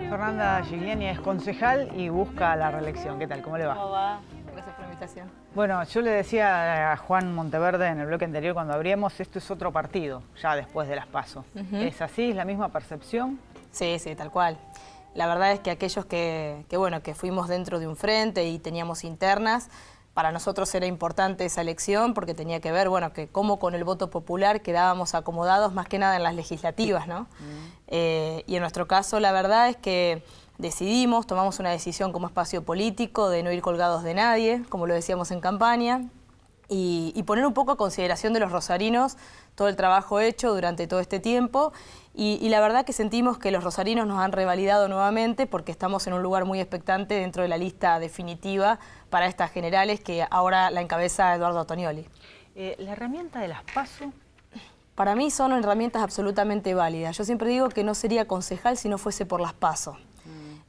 Fernanda Gigliani es concejal y busca la reelección. ¿Qué tal? ¿Cómo le va? ¿Cómo va? Gracias por la invitación. Bueno, yo le decía a Juan Monteverde en el bloque anterior cuando abríamos, esto es otro partido, ya después de las PASO. ¿Es así? ¿Es la misma percepción? Sí, tal cual. La verdad es que aquellos que fuimos dentro de un frente y teníamos internas, para nosotros era importante esa elección porque tenía que ver, que cómo con el voto popular quedábamos acomodados más que nada en las legislativas, ¿no? Y en nuestro caso la verdad es que tomamos una decisión como espacio político de no ir colgados de nadie, como lo decíamos en campaña, y poner un poco a consideración de los rosarinos todo el trabajo hecho durante todo este tiempo. Y la verdad que sentimos que los rosarinos nos han revalidado nuevamente porque estamos en un lugar muy expectante dentro de la lista definitiva para estas generales que ahora la encabeza Eduardo Otonioli. ¿La herramienta de las PASO? Para mí son herramientas absolutamente válidas. Yo siempre digo que no sería concejal si no fuese por las PASO.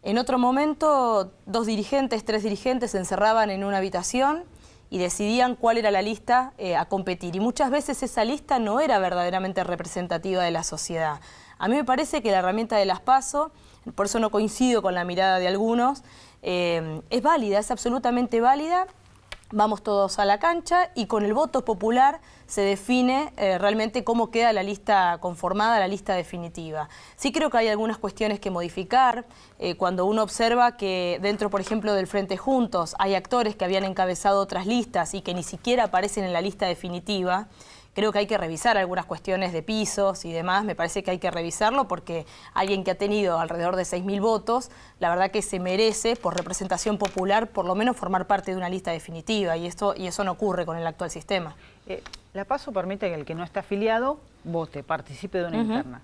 En otro momento, 2 dirigentes, 3 dirigentes se encerraban en una habitación y decidían cuál era la lista a competir. Y muchas veces esa lista no era verdaderamente representativa de la sociedad. A mí me parece que la herramienta de las PASO, por eso no coincido con la mirada de algunos, es válida, es absolutamente válida. Vamos todos a la cancha y con el voto popular se define realmente cómo queda la lista conformada, la lista definitiva. Sí creo que hay algunas cuestiones que modificar. Cuando uno observa que dentro, por ejemplo, del Frente Juntos hay actores que habían encabezado otras listas y que ni siquiera aparecen en la lista definitiva, creo que hay que revisar algunas cuestiones de pisos y demás. Me parece que hay que revisarlo porque alguien que ha tenido alrededor de 6.000 votos, la verdad que se merece, por representación popular, por lo menos formar parte de una lista definitiva. Y eso no ocurre con el actual sistema. La PASO permite que el que no está afiliado vote, participe de una interna.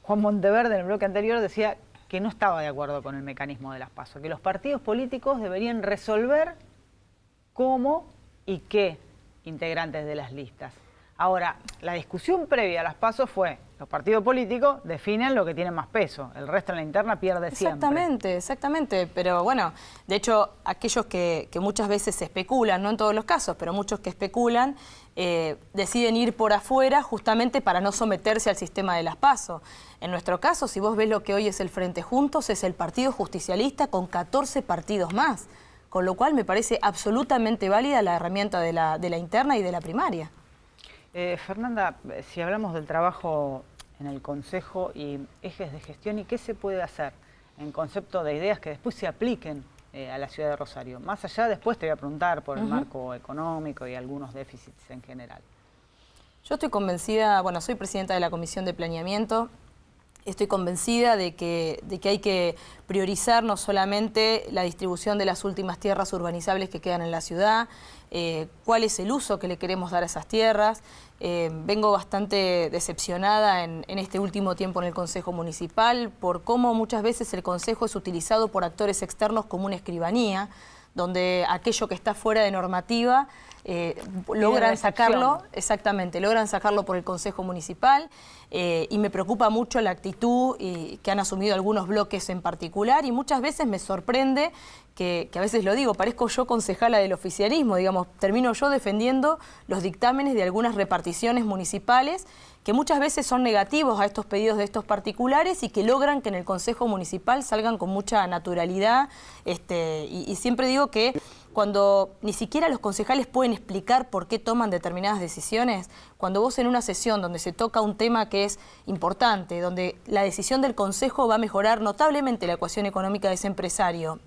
Juan Monteverde en el bloque anterior decía que no estaba de acuerdo con el mecanismo de las PASO, que los partidos políticos deberían resolver cómo y qué integrantes de las listas. Ahora, la discusión previa a las PASO fue, los partidos políticos definen lo que tiene más peso, el resto en la interna pierde siempre. Exactamente, pero bueno, de hecho, aquellos que muchas veces se especulan, no en todos los casos, pero muchos que especulan, deciden ir por afuera justamente para no someterse al sistema de las PASO. En nuestro caso, si vos ves lo que hoy es el Frente Juntos, es el Partido Justicialista con 14 partidos más. Con lo cual me parece absolutamente válida la herramienta de la interna y de la primaria. Fernanda, si hablamos del trabajo en el Consejo y ejes de gestión, ¿y qué se puede hacer en concepto de ideas que después se apliquen a la ciudad de Rosario? Más allá, después te voy a preguntar por el marco económico y algunos déficits en general. Yo estoy convencida, soy presidenta de la Comisión de Planeamiento. Estoy convencida de que hay que priorizar no solamente la distribución de las últimas tierras urbanizables que quedan en la ciudad, cuál es el uso que le queremos dar a esas tierras. Vengo bastante decepcionada en este último tiempo en el Consejo Municipal por cómo muchas veces el Consejo es utilizado por actores externos como una escribanía, donde aquello que está fuera de normativa logran sacarlo, logran sacarlo por el Consejo Municipal y me preocupa mucho la actitud que han asumido algunos bloques en particular y muchas veces me sorprende que a veces lo digo, parezco yo concejala del oficialismo, digamos, termino yo defendiendo los dictámenes de algunas reparticiones municipales que muchas veces son negativos a estos pedidos de estos particulares y que logran que en el Consejo Municipal salgan con mucha naturalidad y siempre digo que cuando ni siquiera los concejales pueden explicar por qué toman determinadas decisiones, cuando vos en una sesión donde se toca un tema que es importante, donde la decisión del Consejo va a mejorar notablemente la ecuación económica de ese empresario,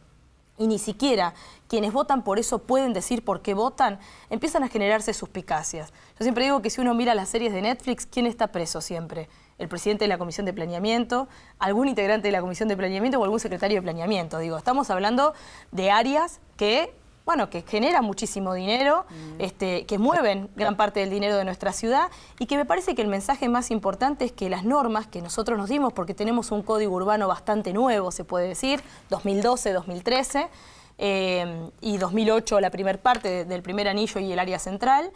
y ni siquiera quienes votan por eso pueden decir por qué votan, empiezan a generarse suspicacias. Yo siempre digo que si uno mira las series de Netflix, ¿quién está preso siempre? El presidente de la Comisión de Planeamiento, algún integrante de la Comisión de Planeamiento o algún secretario de Planeamiento. Digo, estamos hablando de áreas que generan muchísimo dinero, que mueven gran parte del dinero de nuestra ciudad y que me parece que el mensaje más importante es que las normas que nosotros nos dimos, porque tenemos un código urbano bastante nuevo, se puede decir, 2012, 2013 y 2008 la primer parte del primer anillo y el área central,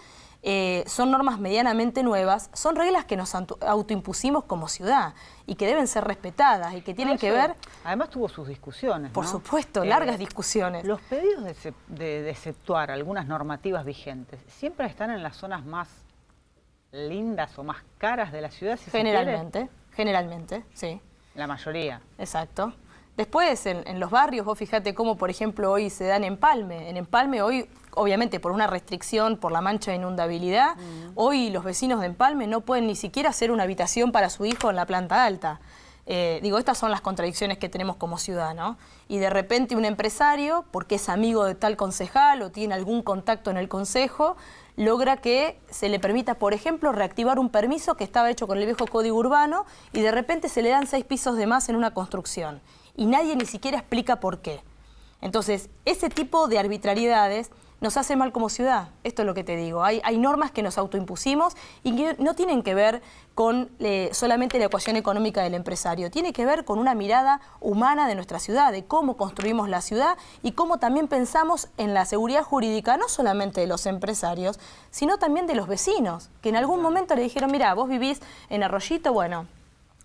son normas medianamente nuevas, son reglas que nos autoimpusimos como ciudad y que deben ser respetadas y que tienen que ver... Además tuvo sus discusiones, Por ¿no? supuesto, largas discusiones. Los pedidos de exceptuar algunas normativas vigentes siempre están en las zonas más lindas o más caras de la ciudad, si Generalmente. se quiere. generalmente, sí. La mayoría. Exacto. Después, en los barrios, vos fíjate cómo, por ejemplo, hoy se da en Empalme. En Empalme hoy, obviamente por una restricción, por la mancha de inundabilidad, hoy los vecinos de Empalme no pueden ni siquiera hacer una habitación para su hijo en la planta alta. Estas son las contradicciones que tenemos como ciudad, ¿no? Y de repente un empresario, porque es amigo de tal concejal o tiene algún contacto en el consejo, logra que se le permita, por ejemplo, reactivar un permiso que estaba hecho con el viejo código urbano y de repente se le dan 6 pisos de más en una construcción. Y nadie ni siquiera explica por qué. Entonces, ese tipo de arbitrariedades nos hace mal como ciudad. Esto es lo que te digo. Hay normas que nos autoimpusimos y que no tienen que ver con solamente la ecuación económica del empresario. Tiene que ver con una mirada humana de nuestra ciudad, de cómo construimos la ciudad y cómo también pensamos en la seguridad jurídica, no solamente de los empresarios, sino también de los vecinos, que en algún momento le dijeron, mira, vos vivís en Arroyito, bueno,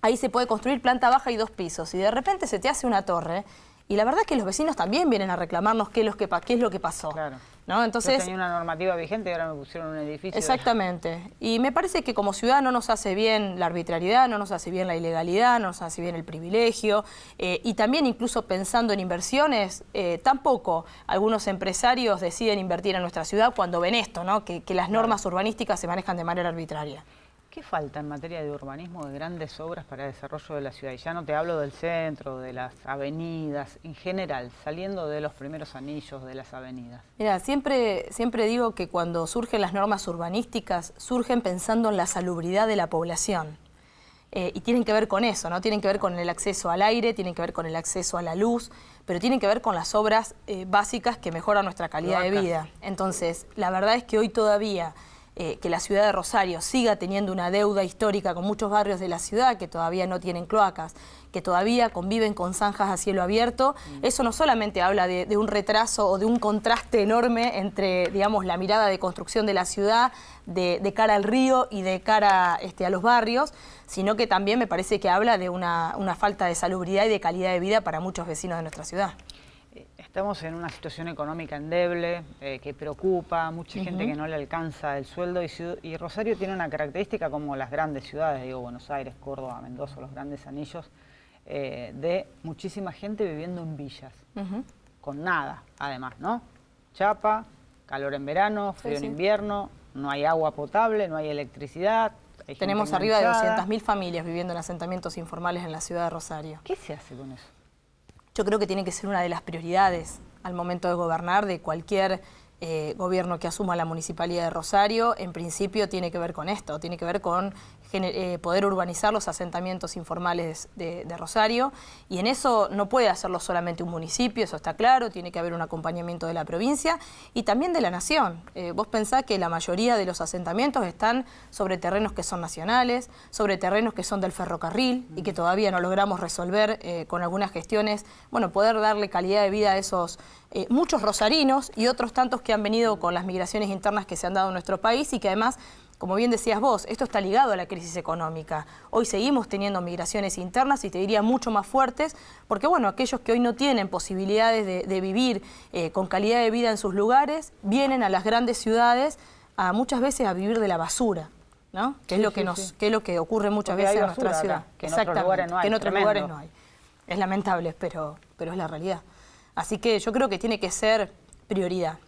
ahí se puede construir planta baja y 2 pisos, y de repente se te hace una torre, y la verdad es que los vecinos también vienen a reclamarnos qué es lo que pasó. Claro. ¿No? Entonces, yo tenía una normativa vigente y ahora me pusieron un edificio. Exactamente. Y me parece que como ciudad no nos hace bien la arbitrariedad, no nos hace bien la ilegalidad, no nos hace bien el privilegio. Y también incluso pensando en inversiones, tampoco algunos empresarios deciden invertir en nuestra ciudad cuando ven esto, ¿no? Que las normas urbanísticas se manejan de manera arbitraria. ¿Qué falta en materia de urbanismo, de grandes obras para el desarrollo de la ciudad? Y ya no te hablo del centro, de las avenidas, en general, saliendo de los primeros anillos de las avenidas. Mira, siempre digo que cuando surgen las normas urbanísticas, surgen pensando en la salubridad de la población. Y tienen que ver con eso, ¿no? Tienen que ver con el acceso al aire, tienen que ver con el acceso a la luz, pero tienen que ver con las obras básicas que mejoran nuestra calidad de vida. Entonces, la verdad es que hoy todavía que la ciudad de Rosario siga teniendo una deuda histórica con muchos barrios de la ciudad que todavía no tienen cloacas, que todavía conviven con zanjas a cielo abierto, eso no solamente habla de un retraso o de un contraste enorme entre, digamos, la mirada de construcción de la ciudad de cara al río y de cara a los barrios, sino que también me parece que habla de una falta de salubridad y de calidad de vida para muchos vecinos de nuestra ciudad. Estamos en una situación económica endeble, que preocupa, mucha gente que no le alcanza el sueldo y Rosario tiene una característica como las grandes ciudades, digo Buenos Aires, Córdoba, Mendoza, los grandes anillos, de muchísima gente viviendo en villas, con nada además, ¿no? Chapa, calor en verano, frío en invierno, no hay agua potable, no hay electricidad. Tenemos arriba de 200.000 familias viviendo en asentamientos informales en la ciudad de Rosario. ¿Qué se hace con eso? Yo creo que tiene que ser una de las prioridades al momento de gobernar de cualquier gobierno que asuma la Municipalidad de Rosario. En principio tiene que ver con esto, tiene que ver con poder urbanizar los asentamientos informales de Rosario, y en eso no puede hacerlo solamente un municipio, eso está claro, tiene que haber un acompañamiento de la provincia y también de la nación. Vos pensás que la mayoría de los asentamientos están sobre terrenos que son nacionales, sobre terrenos que son del ferrocarril y que todavía no logramos resolver con algunas gestiones, bueno, poder darle calidad de vida a esos muchos rosarinos y otros tantos que han venido con las migraciones internas que se han dado en nuestro país y que además, como bien decías vos, esto está ligado a la crisis económica. Hoy seguimos teniendo migraciones internas y te diría mucho más fuertes, porque bueno, aquellos que hoy no tienen posibilidades de vivir con calidad de vida en sus lugares, vienen a las grandes ciudades muchas veces a vivir de la basura, ¿no? Que es lo que ocurre muchas veces en nuestra ciudad. Acá, que en otros lugares no hay. Que en otros lugares no hay. Es lamentable, pero es la realidad. Así que yo creo que tiene que ser prioridad.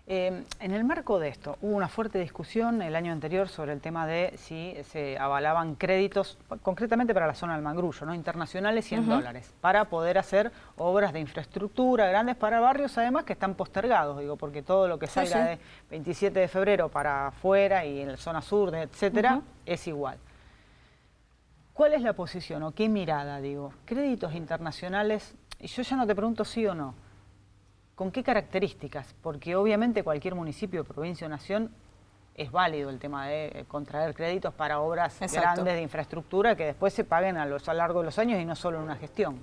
En el marco de esto, hubo una fuerte discusión el año anterior sobre el tema de si se avalaban créditos, concretamente para la zona del Mangrullo, ¿no? Internacionales y en dólares, para poder hacer obras de infraestructura grandes para barrios, además que están postergados, digo, porque todo lo que salga de 27 de febrero para afuera y en la zona sur, etcétera, es igual. ¿Cuál es la posición o qué mirada, digo? Créditos internacionales, y yo ya no te pregunto sí o no, ¿con qué características? Porque obviamente cualquier municipio, provincia o nación es válido el tema de contraer créditos para obras grandes de infraestructura que después se paguen a lo largo de los años y no solo en una gestión.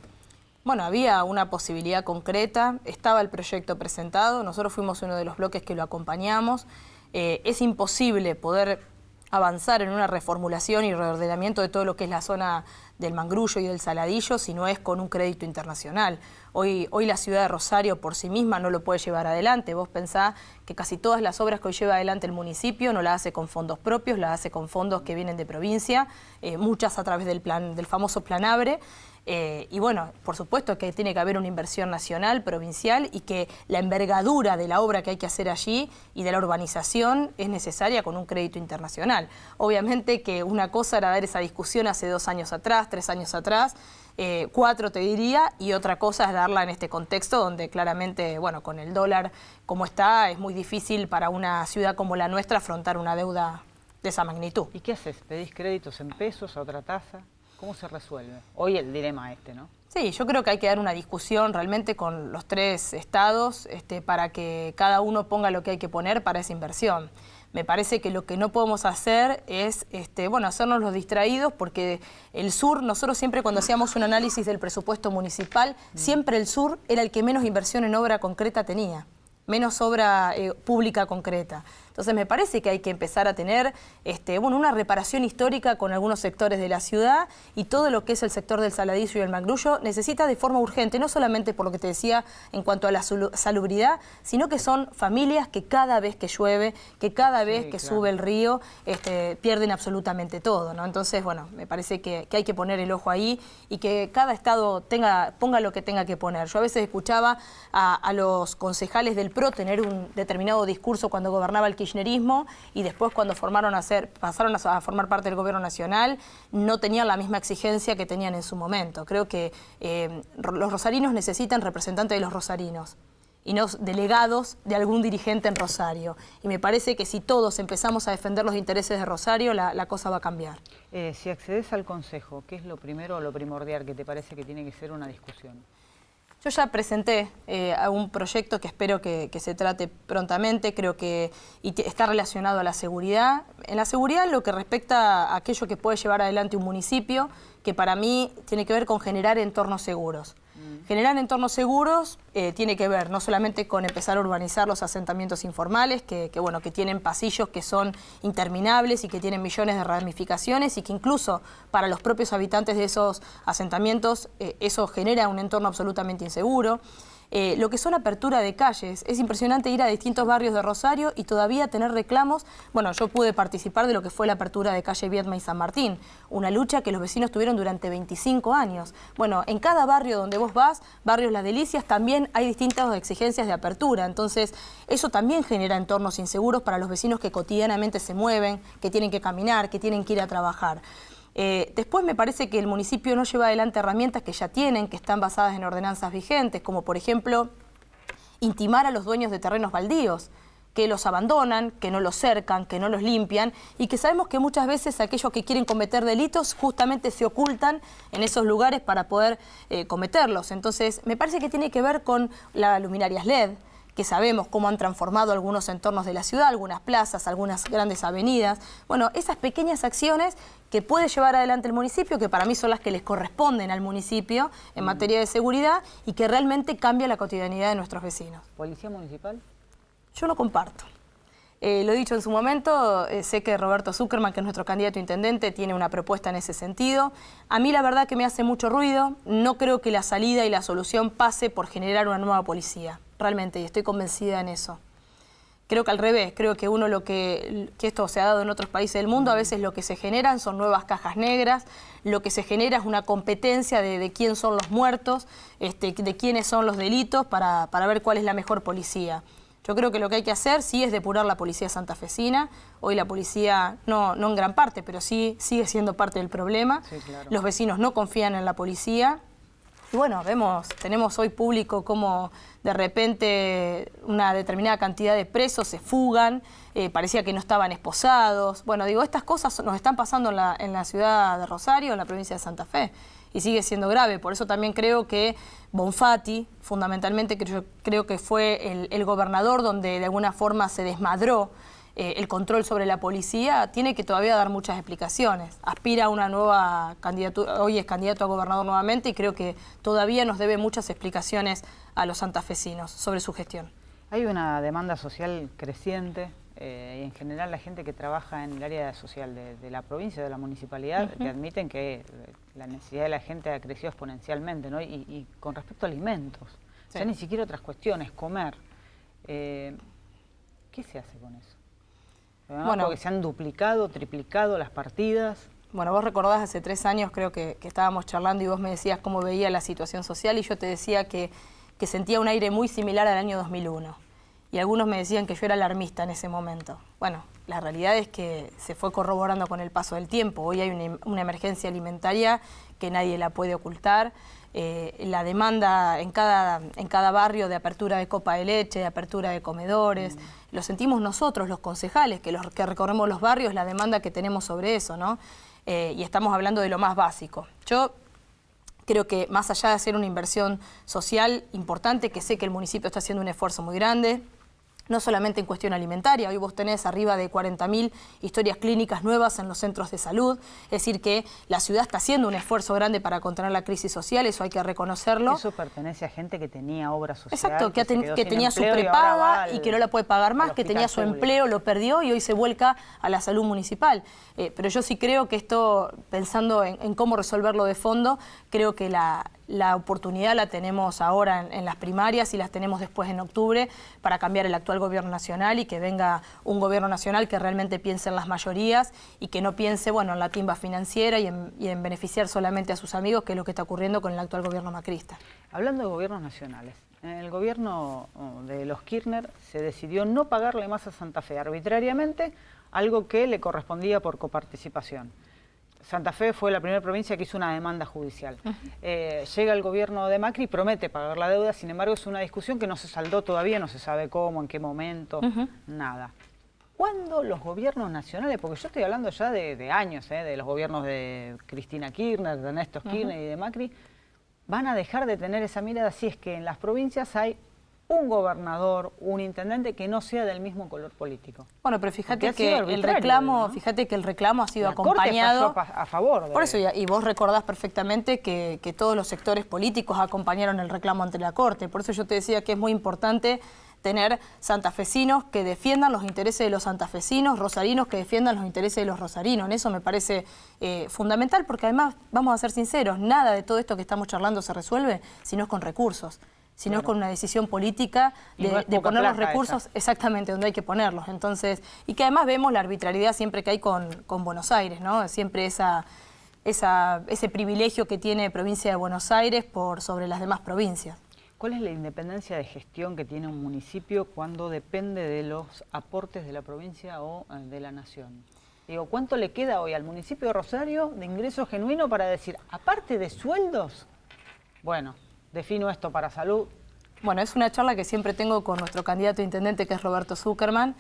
Bueno, había una posibilidad concreta, estaba el proyecto presentado, nosotros fuimos uno de los bloques que lo acompañamos. Es imposible poder avanzar en una reformulación y reordenamiento de todo lo que es la zona del Mangrullo y del Saladillo si no es con un crédito internacional. Hoy la ciudad de Rosario por sí misma no lo puede llevar adelante. Vos pensás que casi todas las obras que hoy lleva adelante el municipio no las hace con fondos propios, las hace con fondos que vienen de provincia, muchas a través del famoso Plan Abre. Y bueno, por supuesto que tiene que haber una inversión nacional, provincial, y que la envergadura de la obra que hay que hacer allí y de la urbanización es necesaria con un crédito internacional. Obviamente que una cosa era dar esa discusión hace 2 años atrás, 3 años atrás, 4 te diría, y otra cosa es darla en este contexto donde claramente, bueno, con el dólar como está, es muy difícil para una ciudad como la nuestra afrontar una deuda de esa magnitud. ¿Y qué haces? ¿Pedís créditos en pesos a otra tasa? ¿Cómo se resuelve? Hoy el dilema ¿no? Sí, yo creo que hay que dar una discusión realmente con los 3 estados para que cada uno ponga lo que hay que poner para esa inversión. Me parece que lo que no podemos hacer es hacernos los distraídos, porque el sur, nosotros siempre cuando hacíamos un análisis del presupuesto municipal, siempre el sur era el que menos inversión en obra concreta tenía, menos obra pública concreta. Entonces me parece que hay que empezar a tener una reparación histórica con algunos sectores de la ciudad, y todo lo que es el sector del Saladillo y el Mangrullo necesita de forma urgente, no solamente por lo que te decía en cuanto a la salubridad, sino que son familias que cada vez que llueve, que cada vez que sube el río, pierden absolutamente todo, ¿no? Entonces, bueno, me parece que hay que poner el ojo ahí y que cada estado ponga lo que tenga que poner. Yo a veces escuchaba a los concejales del PRO tener un determinado discurso cuando gobernaba el kirchnerismo, y después cuando pasaron a formar parte del gobierno nacional, no tenían la misma exigencia que tenían en su momento. Creo que los rosarinos necesitan representantes de los rosarinos y no delegados de algún dirigente en Rosario. Y me parece que si todos empezamos a defender los intereses de Rosario, la cosa va a cambiar. Si accedes al Consejo, ¿qué es lo primero o lo primordial que te parece que tiene que ser una discusión? Yo ya presenté un proyecto que espero que se trate prontamente, creo que está relacionado a la seguridad. En la seguridad, lo que respecta a aquello que puede llevar adelante un municipio, que para mí tiene que ver con generar entornos seguros. Generar entornos seguros tiene que ver no solamente con empezar a urbanizar los asentamientos informales, que tienen pasillos que son interminables y que tienen millones de ramificaciones, y que incluso para los propios habitantes de esos asentamientos eso genera un entorno absolutamente inseguro. Lo que son apertura de calles, es impresionante ir a distintos barrios de Rosario y todavía tener reclamos. Bueno, yo pude participar de lo que fue la apertura de calle Viedma y San Martín, una lucha que los vecinos tuvieron durante 25 años. Bueno, en cada barrio donde vos vas, barrios Las Delicias, también hay distintas exigencias de apertura, entonces eso también genera entornos inseguros para los vecinos que cotidianamente se mueven, que tienen que caminar, que tienen que ir a trabajar. Después me parece que el municipio no lleva adelante herramientas que ya tienen, que están basadas en ordenanzas vigentes, como por ejemplo intimar a los dueños de terrenos baldíos, que los abandonan, que no los cercan, que no los limpian, y que sabemos que muchas veces aquellos que quieren cometer delitos justamente se ocultan en esos lugares para poder cometerlos. Entonces me parece que tiene que ver con las luminarias LED, que sabemos cómo han transformado algunos entornos de la ciudad, algunas plazas, algunas grandes avenidas. Bueno, esas pequeñas acciones que puede llevar adelante el municipio, que para mí son las que les corresponden al municipio en materia de seguridad, y que realmente cambia la cotidianidad de nuestros vecinos. ¿Policía municipal? Yo no comparto. Lo he dicho en su momento, sé que Roberto Zuckerman, que es nuestro candidato a intendente, tiene una propuesta en ese sentido. A mí la verdad que me hace mucho ruido, no creo que la salida y la solución pase por generar una nueva policía, realmente, y estoy convencida en eso. Creo que al revés, creo que que esto se ha dado en otros países del mundo, a veces lo que se generan son nuevas cajas negras, lo que se genera es una competencia de quién son los muertos, de quiénes son los delitos, para ver cuál es la mejor policía. Yo creo que lo que hay que hacer sí es depurar la policía santafesina. Hoy la policía, no en gran parte, pero sí sigue siendo parte del problema. Sí, claro. Los vecinos no confían en la policía. Y bueno, tenemos hoy público como de repente una determinada cantidad de presos se fugan, parecía que no estaban esposados. Bueno, digo, estas cosas nos están pasando en la ciudad de Rosario, en la provincia de Santa Fe, y sigue siendo grave. Por eso también creo que Bonfatti, fundamentalmente, creo que fue el gobernador donde de alguna forma se desmadró el control sobre la policía, tiene que todavía dar muchas explicaciones. Aspira a una nueva candidatura, hoy es candidato a gobernador nuevamente, y creo que todavía nos debe muchas explicaciones a los santafesinos sobre su gestión. Hay una demanda social creciente y en general la gente que trabaja en el área social de la provincia, de la municipalidad, te admiten que la necesidad de la gente ha crecido exponencialmente, ¿no? Y con respecto a alimentos, ya ni siquiera otras cuestiones, comer. ¿Qué se hace con eso? Bueno, porque se han duplicado, triplicado las partidas. Bueno, vos recordás hace 3 años creo que estábamos charlando y vos me decías cómo veía la situación social y yo te decía que sentía un aire muy similar al año 2001. Y algunos me decían que yo era alarmista en ese momento. Bueno, la realidad es que se fue corroborando con el paso del tiempo. Hoy hay una emergencia alimentaria que nadie la puede ocultar. La demanda en cada barrio de apertura de copa de leche, de apertura de comedores, lo sentimos nosotros, los concejales, que recorremos los barrios, la demanda que tenemos sobre eso, ¿no? Y estamos hablando de lo más básico. Yo creo que más allá de hacer una inversión social importante, que sé que el municipio está haciendo un esfuerzo muy grande, no solamente en cuestión alimentaria, hoy vos tenés arriba de 40.000 historias clínicas nuevas en los centros de salud, es decir que la ciudad está haciendo un esfuerzo grande para contener la crisis social, eso hay que reconocerlo. Eso pertenece a gente que tenía obra social. Exacto, que tenía su prepaga y que no la puede pagar más, que tenía su empleo, lo perdió y hoy se vuelca a la salud municipal. Pero yo sí creo que esto, pensando en cómo resolverlo de fondo, creo que la oportunidad la tenemos ahora en las primarias y las tenemos después en octubre para cambiar el actual gobierno nacional y que venga un gobierno nacional que realmente piense en las mayorías y que no piense en la timba financiera y en beneficiar solamente a sus amigos, que es lo que está ocurriendo con el actual gobierno macrista. Hablando de gobiernos nacionales, en el gobierno de los Kirchner se decidió no pagarle más a Santa Fe arbitrariamente, algo que le correspondía por coparticipación. Santa Fe fue la primera provincia que hizo una demanda judicial. Llega el gobierno de Macri y promete pagar la deuda, sin embargo es una discusión que no se saldó todavía, no se sabe cómo, en qué momento, nada. ¿Cuándo los gobiernos nacionales, porque yo estoy hablando ya de años, de los gobiernos de Cristina Kirchner, de Néstor Kirchner y de Macri, van a dejar de tener esa mirada si es que en las provincias hay un gobernador, un intendente que no sea del mismo color político? Bueno, pero fíjate que el reclamo, ¿no? Ha sido acompañado. Corte falló a favor. Por eso, y vos recordás perfectamente que todos los sectores políticos acompañaron el reclamo ante la Corte. Por eso yo te decía que es muy importante tener santafesinos que defiendan los intereses de los santafesinos, rosarinos que defiendan los intereses de los rosarinos. En eso me parece fundamental, porque además, vamos a ser sinceros, nada de todo esto que estamos charlando se resuelve si no es con recursos, sino con una decisión política de poner los recursos exactamente donde hay que ponerlos. Entonces, y que además vemos la arbitrariedad siempre que hay con Buenos Aires, ¿no? Siempre ese privilegio que tiene provincia de Buenos Aires sobre las demás provincias. ¿Cuál es la independencia de gestión que tiene un municipio cuando depende de los aportes de la provincia o de la nación? Digo, ¿cuánto le queda hoy al municipio de Rosario de ingreso genuino para decir, aparte de sueldos, bueno, defino esto para salud? Bueno, es una charla que siempre tengo con nuestro candidato a intendente, que es Roberto Zuckerman,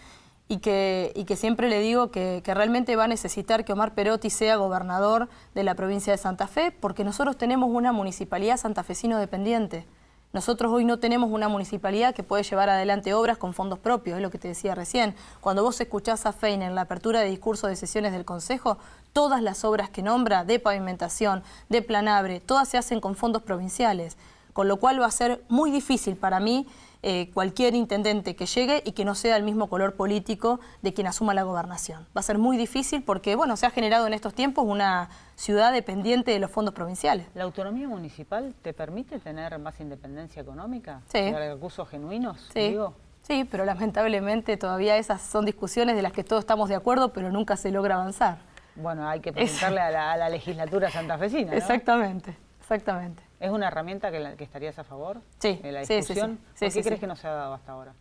y que siempre le digo que realmente va a necesitar que Omar Perotti sea gobernador de la provincia de Santa Fe, porque nosotros tenemos una municipalidad santafesino dependiente. Nosotros hoy no tenemos una municipalidad que puede llevar adelante obras con fondos propios, es lo que te decía recién. Cuando vos escuchás a Fein en la apertura de discurso de sesiones del Consejo, todas las obras que nombra, de pavimentación, de planabre, todas se hacen con fondos provinciales. Con lo cual va a ser muy difícil para mí cualquier intendente que llegue y que no sea el mismo color político de quien asuma la gobernación. Va a ser muy difícil porque, bueno, se ha generado en estos tiempos una ciudad dependiente de los fondos provinciales. ¿La autonomía municipal te permite tener más independencia económica? Sí. ¿De recursos genuinos? Sí. Digo. Sí, pero lamentablemente todavía esas son discusiones de las que todos estamos de acuerdo, pero nunca se logra avanzar. Bueno, hay que preguntarle a la legislatura santafesina, ¿no? Exactamente, exactamente. ¿Es una herramienta que estarías a favor? Sí. ¿De la discusión? Sí. ¿Por qué crees que no se ha dado hasta ahora?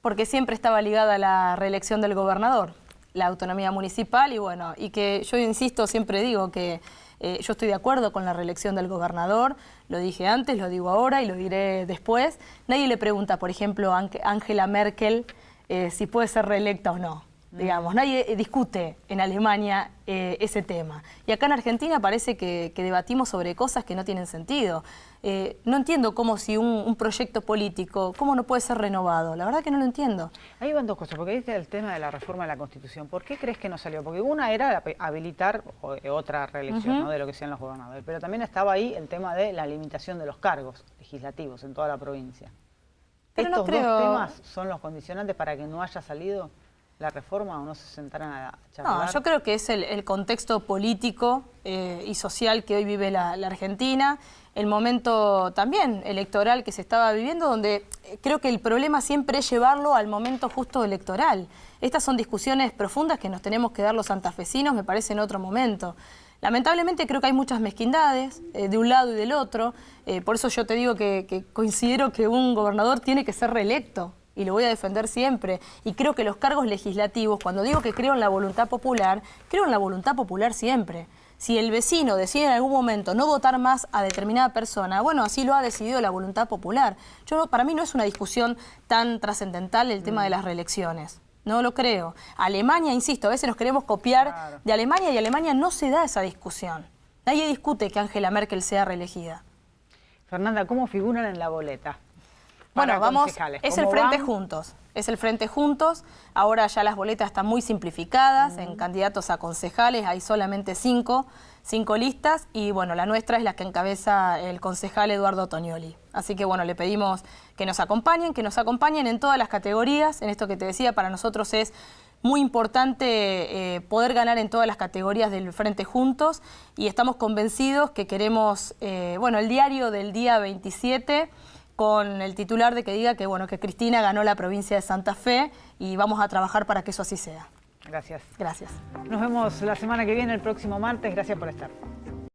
Porque siempre estaba ligada a la reelección del gobernador, la autonomía municipal, y bueno, y que yo insisto, siempre digo que yo estoy de acuerdo con la reelección del gobernador, lo dije antes, lo digo ahora y lo diré después. Nadie le pregunta, por ejemplo, a Angela Merkel si puede ser reelecta o no. Digamos, nadie discute en Alemania ese tema. Y acá en Argentina parece que debatimos sobre cosas que no tienen sentido. No entiendo cómo si un proyecto político, cómo no puede ser renovado. La verdad que no lo entiendo. Ahí van dos cosas, porque viste el tema de la reforma de la Constitución. ¿Por qué crees que no salió? Porque una era habilitar otra reelección, ¿no? De lo que sean los gobernadores. Pero también estaba ahí el tema de la limitación de los cargos legislativos en toda la provincia. Pero ¿Estos no creo... dos temas son los condicionantes para que no haya salido? la reforma o no se sentarán a charlar? No, yo creo que es el contexto político y social que hoy vive la Argentina, el momento también electoral que se estaba viviendo, donde creo que el problema siempre es llevarlo al momento justo electoral. Estas son discusiones profundas que nos tenemos que dar los santafesinos, me parece, en otro momento. Lamentablemente creo que hay muchas mezquindades de un lado y del otro, por eso yo te digo que considero que un gobernador tiene que ser reelecto y lo voy a defender siempre. Y creo que los cargos legislativos, cuando digo que creo en la voluntad popular, creo en la voluntad popular siempre. Si el vecino decide en algún momento no votar más a determinada persona, bueno, así lo ha decidido la voluntad popular. Para mí no es una discusión tan trascendental el tema de las reelecciones. No lo creo. Alemania, insisto, a veces nos queremos copiar de Alemania y Alemania no se da esa discusión. Nadie discute que Angela Merkel sea reelegida. Fernanda, ¿cómo figuran en la boleta? Bueno, vamos, es el Frente van? Juntos. Es el Frente Juntos. Ahora ya las boletas están muy simplificadas. En candidatos a concejales hay solamente cinco listas. Y bueno, la nuestra es la que encabeza el concejal Eduardo Tognoli. Así que bueno, le pedimos que nos acompañen en todas las categorías. En esto que te decía, para nosotros es muy importante poder ganar en todas las categorías del Frente Juntos. Y estamos convencidos que queremos, el diario del día 27... con el titular de que diga que, que Cristina ganó la provincia de Santa Fe y vamos a trabajar para que eso así sea. Gracias. Gracias. Nos vemos la semana que viene, el próximo martes. Gracias por estar.